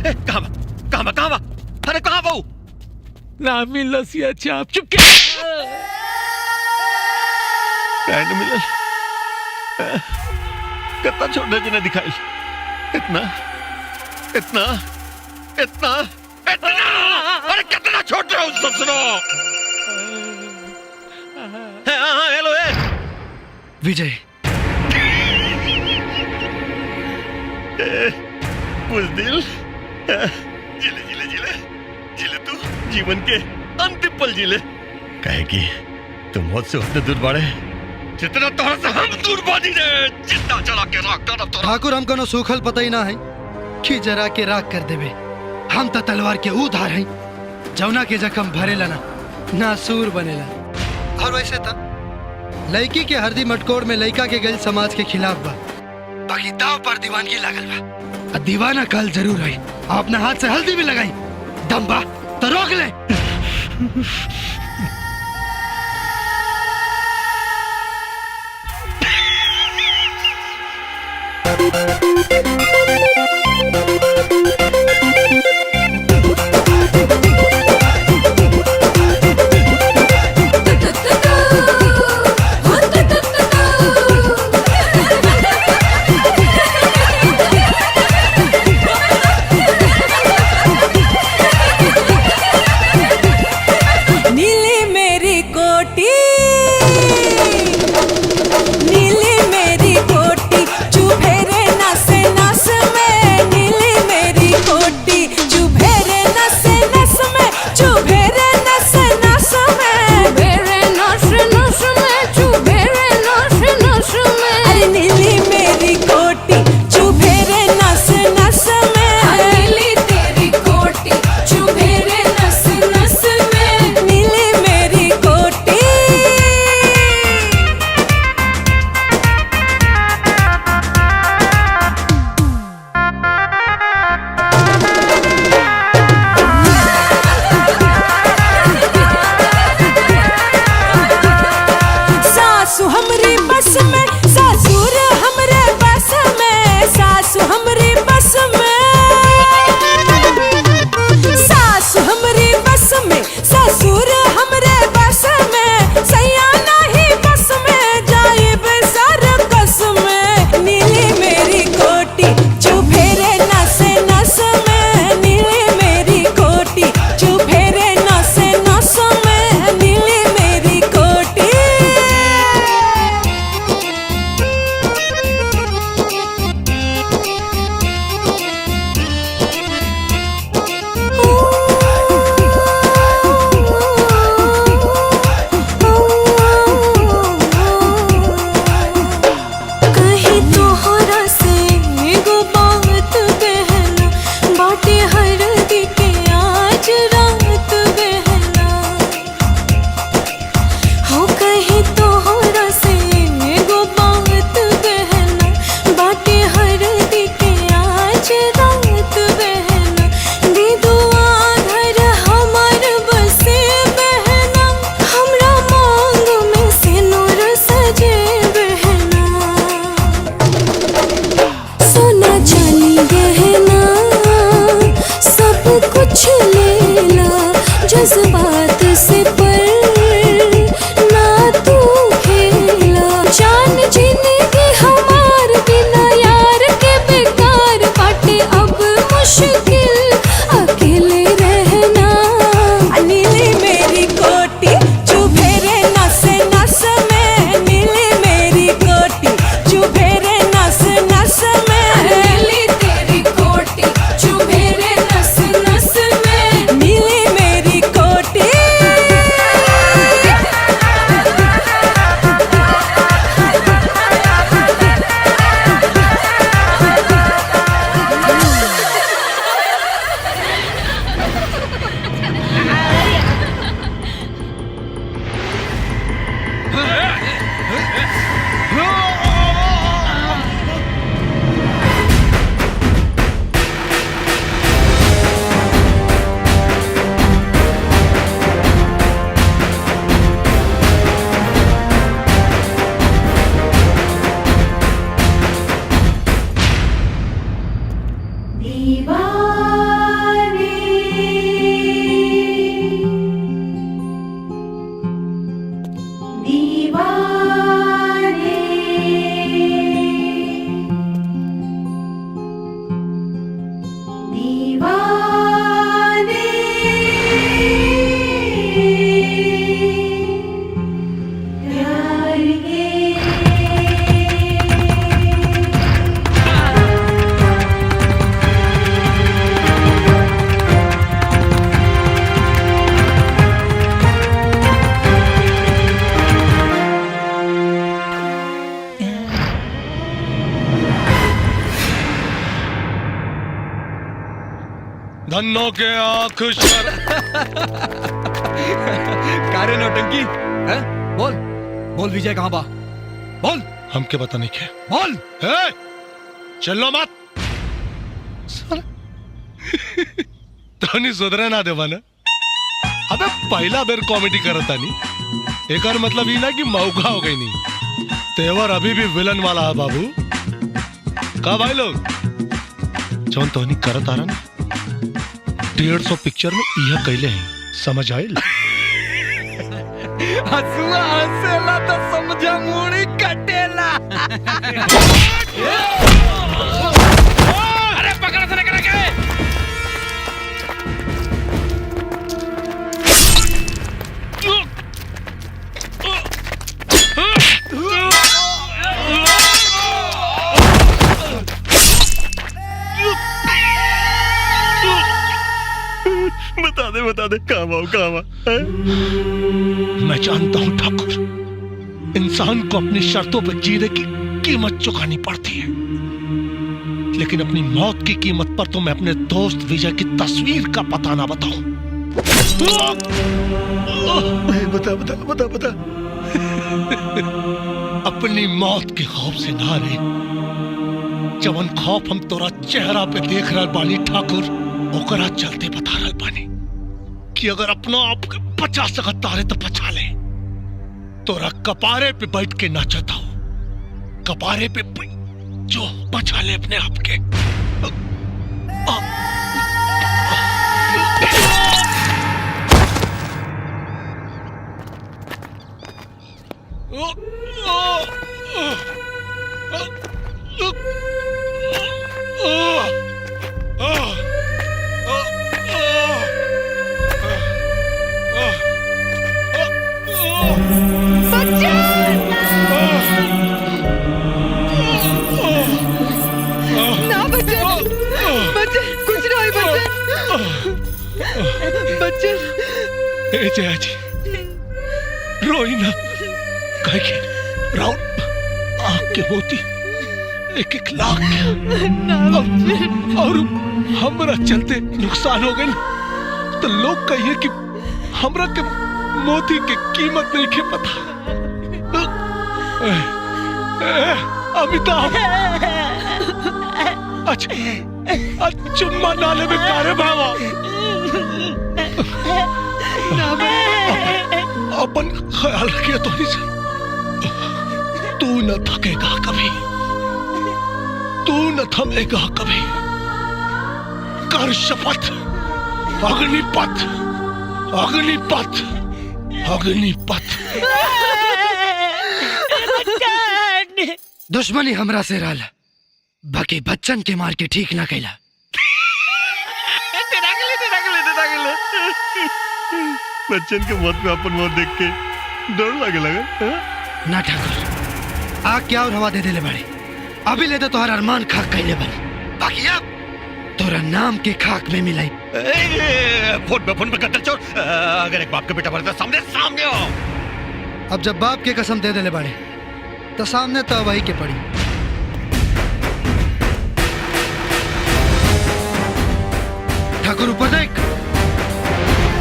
कहाँ अरे कहाँ बहू ना मिलसिया चाप चुपके बैंड मिलल कितना छोटे जिन्हें दिखाई इतना इतना इतना इतना अरे कितना छोटे हो सुनो हाँ हेलो विजय बुज़दिल जिले जिले जिले जिले तू जीवन के अंतिम पल जिले कहेगी तुम मुझसे उतने दूर बढ़े जितना तोहरा से हम दूर बानी रे जितना जला के राख कर तो ठाकुर हम कोनो सूखल पता ही ना है कि जरा के राख कर देवे हम तो तलवार के ऊ धार हैं जौना के जख्म भरेला ना सूर बनेला। और वैसे था लड़की के हरदी मटकोड़ में लड़का के गल समाज के खिलाफ बा बाकी दाव पर दीवानगी लागल बा दीवाना कल जरूर है अपने हाथ से हल्दी भी लगाई दम बा तो रोक ले नीली मेरी कोटी चुभे रे नस नस में नीली धन्नो के आंख शर कारे नौटंकी है? बोल बोल विजय कहाँ बा? बोल हमके पता नहीं क्या बोल। चलो मत तनी सुधरे ना देवा ना। अबे पहला बेर कॉमेडी करता नहीं एक मतलब ही ना कि मौका हो गई नहीं तेवर अभी भी विलन वाला है बाबू। कहा भाई लोग जौन तोहनी करत आ रहा ना 150 पिक्चर में यह कैले हैं समझ आयल। हसुआ हसेला तो समझा मुड़ी कटेला। अरे पकड़ से लेकर के बता दे कहाँ मैं जानता हूं ठाकुर इंसान को अपनी शर्तों पर जीने की कीमत चुकानी पड़ती है लेकिन अपनी मौत की कीमत पर तो मैं अपने दोस्त विजय की तस्वीर का पता ना बताऊं। बता अपनी मौत के खौफ से ना रे जवन खौफ हम तोरा चेहरा पे देख रहा बानी ठाकुर ओकरा चलते बता रहा बानी कि अगर अपना आप बचा सकता है तो बचा ले। तोरा कपारे पे बैठ के नाचता हूं कपारे पे जो बचा ले अपने आप के। जया जी रोई ना कहे कि राउंड आंख के मोती एक लाख और हमरा चलते नुकसान हो गए ना तो लोग कहिए कि हमरा के मोती की कीमत नहीं के पता। अमिताभ अच्छा चुम्मा नाले में कारे भावा अपन ख्याल रखिए तो तू न थकेगा कभी तू न थमेगा कभी कर शपथ अग्निपथ अग्निपथ अग्निपथ। दुश्मनी हमरा से रहला बाकी बच्चन के मार के ठीक ना कैला। बच्चन के मौत में अपन मौत देख के डर लगे ना ठाकुर आग क्या और हवा दे देले बड़े अभी ले तो तोहर अरमान खाक कैले बन बाकी अब तोरा नाम के खाक में मिलाई। फोन पे कत्ल चोर अगर एक बाप का बेटा मरता सामने सामने हो। अब जब बाप के कसम दे देले बड़े तो सामने तो वही के पड़ी। ठाकुर ऊपर देख।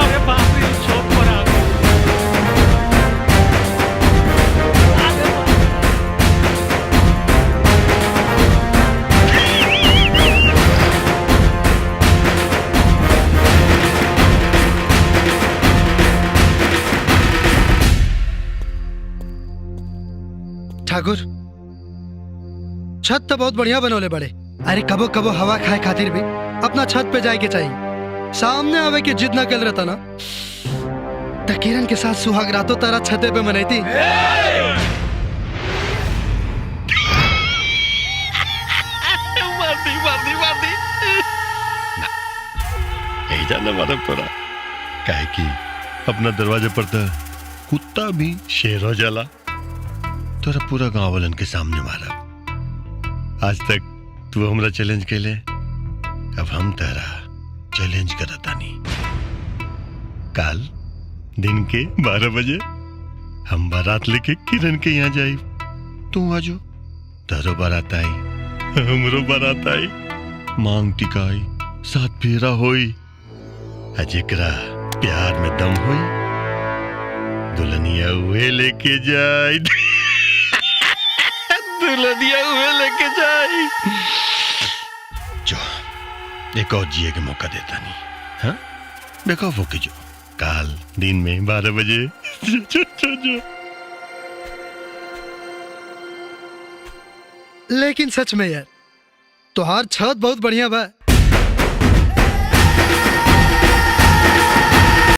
अरे बाप रे चौक पर आ गए। ठाकुर छत तो बहुत बढ़िया बनोले बड़े अरे कबो कबो हवा खाए खातिर भी अपना छत पे जाए के चाहिए। सामने आवे के जिद ना कल रहता ना तो किरण के साथ सुहाग रातों तारा छते पे मनाई थी। मार दी बाजा न मारब तोरा। काहे कि अपना दरवाजे पर तो कुत्ता भी शेर हो जाला। तोरा पूरा गांव वालन के सामने मारब। आज तक तू हमरा चैलेंज कैले, अब हम तेरा चैलेंज करतानी। काल दिन के 12 बजे हम बारात लेके किरण के यहाँ जाई। तू आजो, तारो बारात आई, हमरो बारात आई, मांग टिकाई, साथ फेरा होई। जेकरा प्यार में दम होई, दुल्हनिया हुए लेके जाई। दुल्हनिया हुए लेके जाई। जो एक और जिए के मौका देता नहीं। हाँ देखो वो की जो काल दिन में 12 बजे। जो। लेकिन सच में यार, तोहार छत बहुत बढ़िया बा।